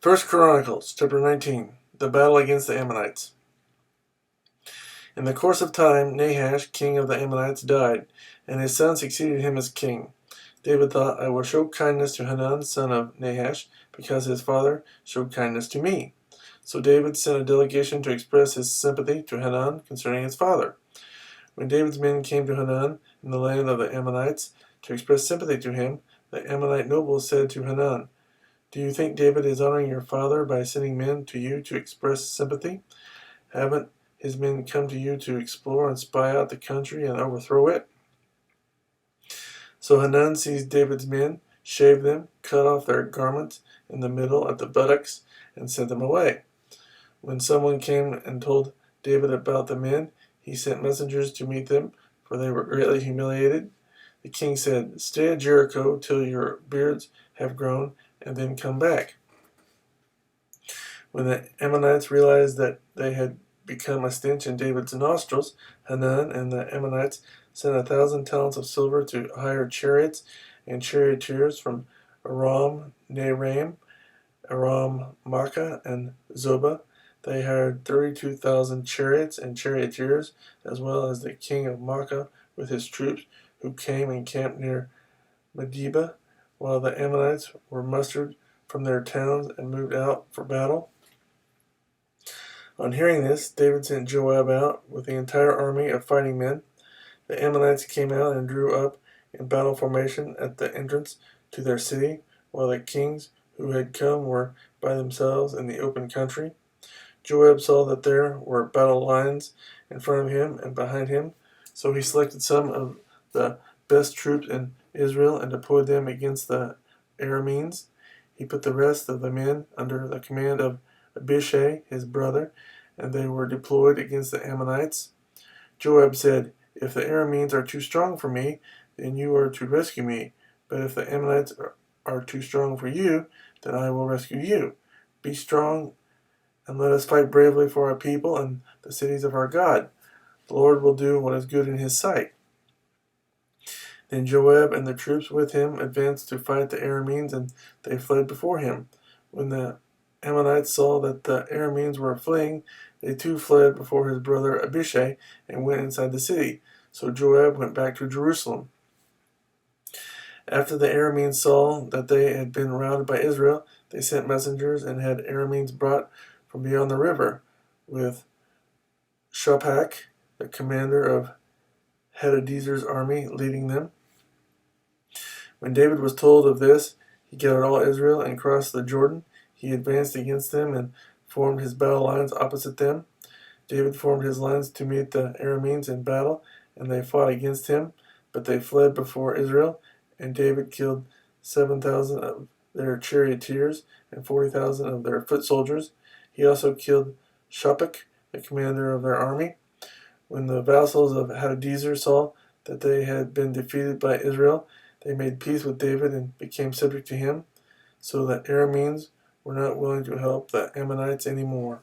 First Chronicles, chapter 19, the battle against the Ammonites. In the course of time, Nahash, king of the Ammonites, died, and his son succeeded him as king. David thought, I will show kindness to Hanun, son of Nahash, because his father showed kindness to me. So David sent a delegation to express his sympathy to Hanun concerning his father. When David's men came to Hanun in the land of the Ammonites to express sympathy to him, the Ammonite nobles said to Hanun, do you think David is honoring your father by sending men to you to express sympathy? Haven't his men come to you to explore and spy out the country and overthrow it? So Hanun seized David's men, shaved them, cut off their garments in the middle at the buttocks, and sent them away. When someone came and told David about the men, he sent messengers to meet them, for they were greatly humiliated. The king said, stay at Jericho till your beards have grown, and then come back. When the Ammonites realized that they had become a stench in David's nostrils, Hanun and the Ammonites sent 1,000 talents of silver to hire chariots and charioteers from Aram Naharaim, Aram Maacah, and Zobah. They hired 32,000 chariots and charioteers, as well as the king of Maacah with his troops, who came and camped near Medeba, while the Ammonites were mustered from their towns and moved out for battle. On hearing this, David sent Joab out with the entire army of fighting men. The Ammonites came out and drew up in battle formation at the entrance to their city, while the kings who had come were by themselves in the open country. Joab saw that there were battle lines in front of him and behind him, so he selected some of the best troops in Israel and deployed them against the Arameans. He put the rest of the men under the command of Abishai, his brother, and they were deployed against the Ammonites. Joab said, if the Arameans are too strong for me, then you are to rescue me. But if the Ammonites are too strong for you, then I will rescue you. Be strong and let us fight bravely for our people and the cities of our God. The Lord will do what is good in his sight. Then Joab and the troops with him advanced to fight the Arameans, and they fled before him. When the Ammonites saw that the Arameans were fleeing, they too fled before his brother Abishai and went inside the city. So Joab went back to Jerusalem. After the Arameans saw that they had been routed by Israel, they sent messengers and had Arameans brought from beyond the river, with Shophak, the commander of Hadadezer's army, leading them. When David was told of this, he gathered all Israel and crossed the Jordan. He advanced against them and formed his battle lines opposite them. David formed his lines to meet the Arameans in battle, and they fought against him, but they fled before Israel, and David killed 7,000 of their charioteers and 40,000 of their foot soldiers. He also killed Shophak, the commander of their army. When the vassals of Hadadezer saw that they had been defeated by Israel, they made peace with David and became subject to him, so that Arameans were not willing to help the Ammonites anymore.